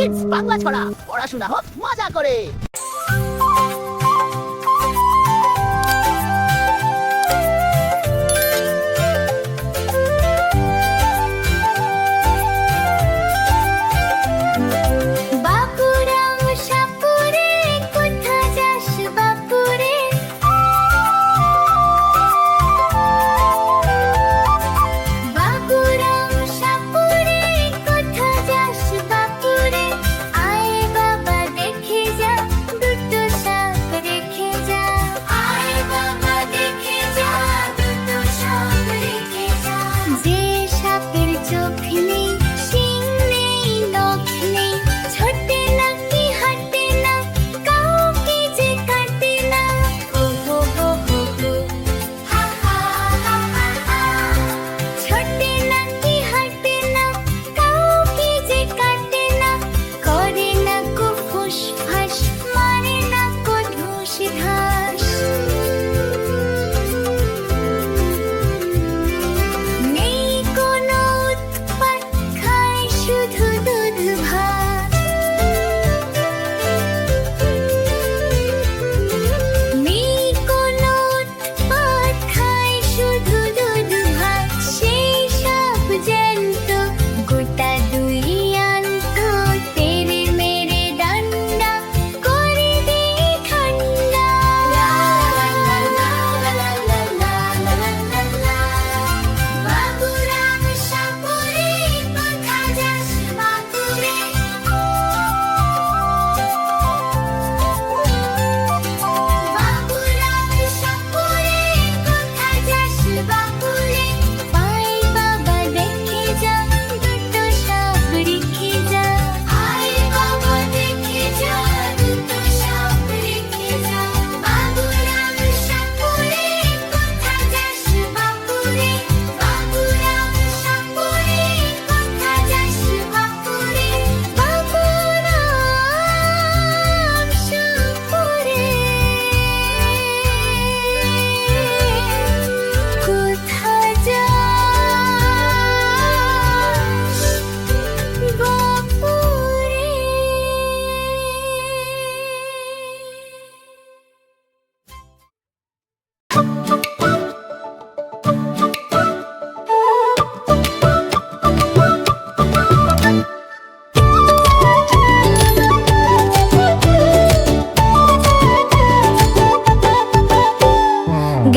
It's Bangla ছড়া, পড়াশোনা হোক মজা করে।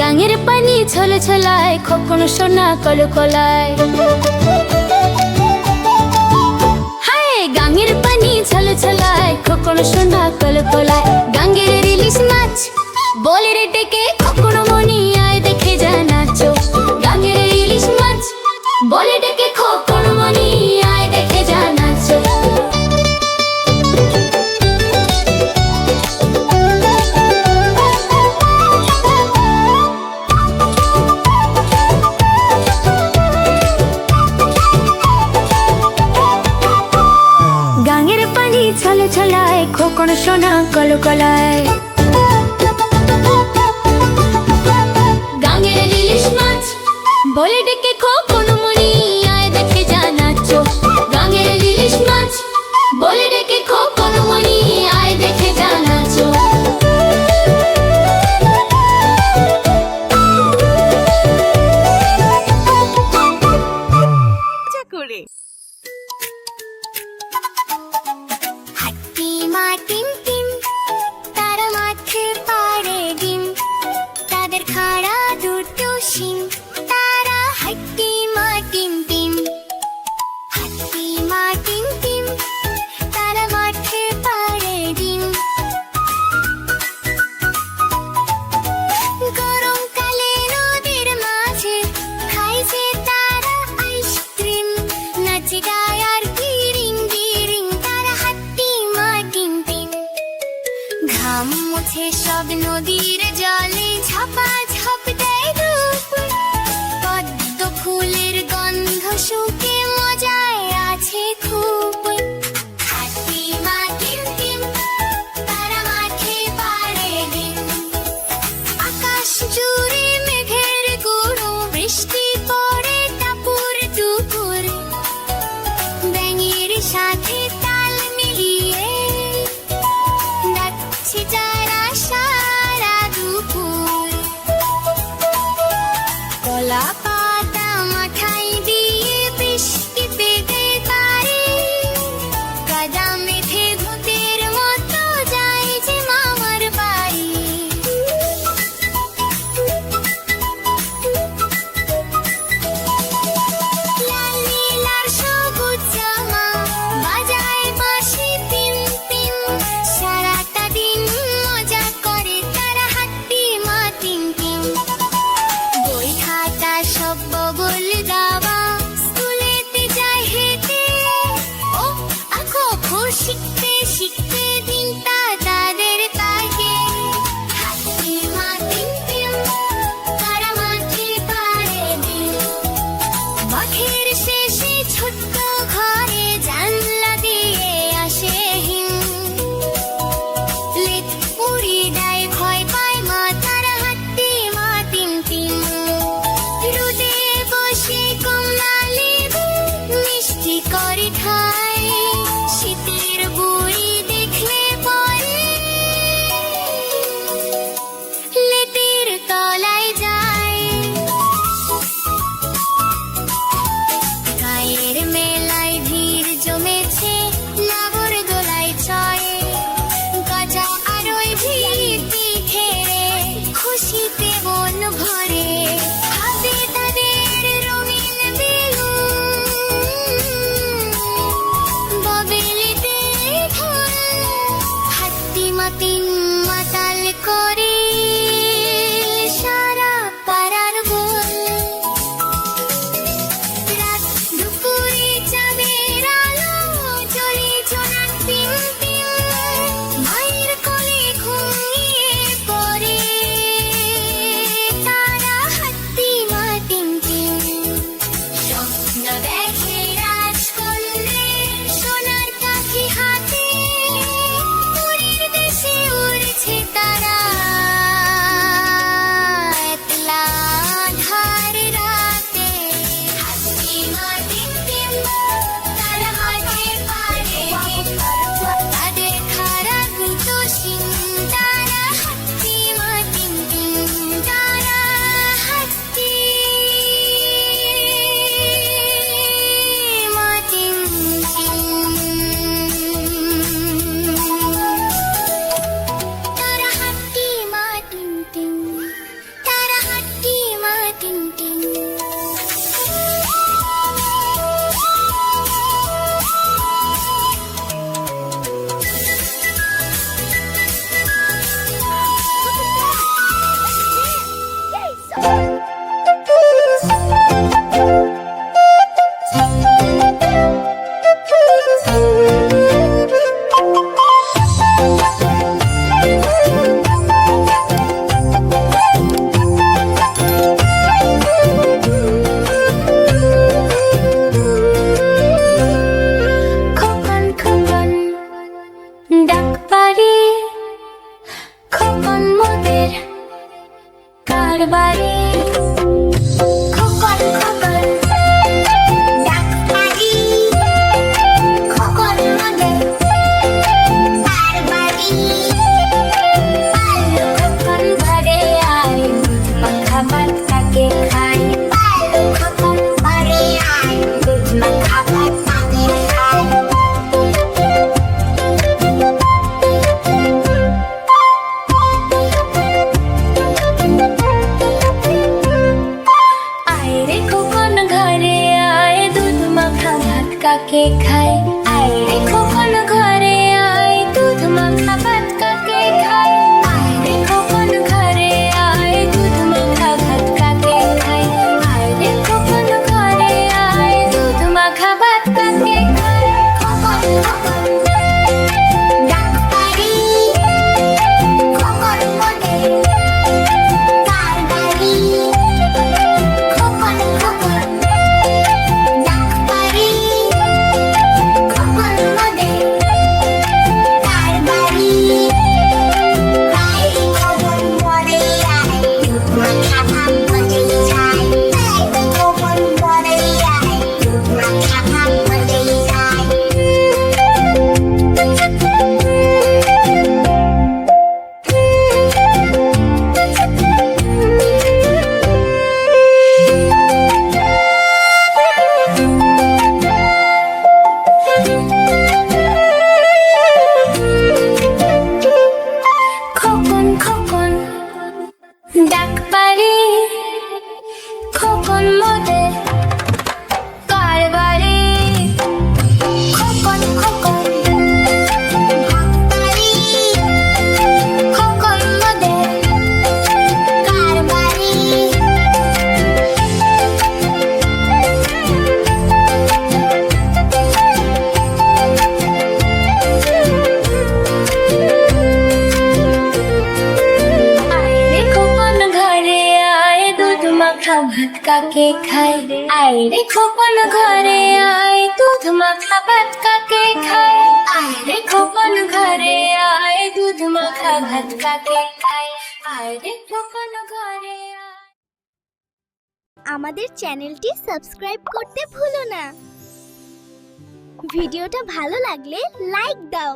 গাঙের পানি ছলে ছলায়, খোকন সোনা কলকলায়। হায় গাঙের পানি ছলে ছলায়, খোকন সোনা কলকলায়। গাঙ্গের ইলিশ মাছ বলে রে ডেকে, খোকন মনি আয় দেখে যা নাচো। গাঙ্গের ইলিশ মাছ বলে ডেকে, খোকন মনি আয় দেখে যা নাচো। ছলে ছলায়, খোকন সোনা কলকলায়। গাঙ্গের ইলিশ মাছ বলে ডেকে, খোকন মনি আয় দেখে যা নাচো। গাঙ্গের ইলিশ মাছ বলে ডেকে, খোকন মনি আয় দেখে যা নাচো। শেষে ছোট্ট ঘরে জানলা দিয়ে আসে হিম লেট পুরি দেয় ভয় পায় মা তার হাতি মা তিন তিন রোদে বসে কমলা লেবু মিষ্টি করে খায় শীতের বুড়ি দেখলে পরে লেটের তলায় যায় গায়ের মেলায় ভিড় জমেছে নাগর দোলায় চয়ে গজা আর ওই ভিড় ঘেরে খুশিতে মন ভরে হাতে তাদের রঙিন বেলুন ববেলিতে ঢোল হাতি মাতিন মাতাল করে সারা পাড়ার বল রাত দুপুরে চাঁদের আলো জ্বলে জোনাক টিম টিম মায়ের কোলে ঘুমিয়ে পড়ে তারা হাতি মা টিম টিম স্বপ্ন দেখে রাজকন্যে সোনার পাখি হাতে পুরীর দেশে উড়ছে তারা একলা আঁধার রাতে হাতি মা টিম টিম তারা মাঠে পাড়ে তাদের খারাপ তোষিন তারা হাতি মা টিম টিম তারা হাতি মা টিম টিম তারা হাতি মা টিম টিম তারা হাতি মা টিম টিম খোকন খোকন ডাক পারি খোকন মোদের কারবারি খোকন খোকন ডাক পারি খোকন মোদের কারবারি পালু খোকন ঘরে আয় মাখা ভাত কাকে খাই পালু খোকন ঘরে আয় দুধ মাখা ভাত কাকে খাই আয় রে খোকন ঘরে আয় দুধ মাখা ভাত কাকে খাই আয় রে খোকন ঘরে আয় দুধ মাখা ভাত কাকে খাই আয় রে খোকন ঘরে আয় দুধ মাখা ভাত কাকে খাই আয় রে খোকন ঘরে আয় দুধ মাখা ভাত কাকে খাই খোকন খোকন ডাক পারি খোকন মোদের কারবারি খোকন খোকন ডাক পারি খোকন মোদের কারবারি আয় রে খোকন ঘরে আয় দুধ মাখা ভাত কাকে খাই আয় রে খোকন ঘরে আয় দুধ মাখা ভাত কাকে খাই খোকন খোকন ডাক পারি খোকন মোদের কারবারি খোকন খোকন ডাক পারি খোকন মোদের কারবারি মাখা ভাত কাকে খাই আয় রে খোকন ঘরে দুধ মাখা ভাত কাকে খায় আয় রে খোকন ঘরে আয় দুধ মাখা ভাত কাকে খায় আয় রে খোকন ঘরে আয়। আমাদের চ্যানেলটি সাবস্ক্রাইব করতে ভুলো না। ভিডিওটা ভালো লাগলে লাইক দাও।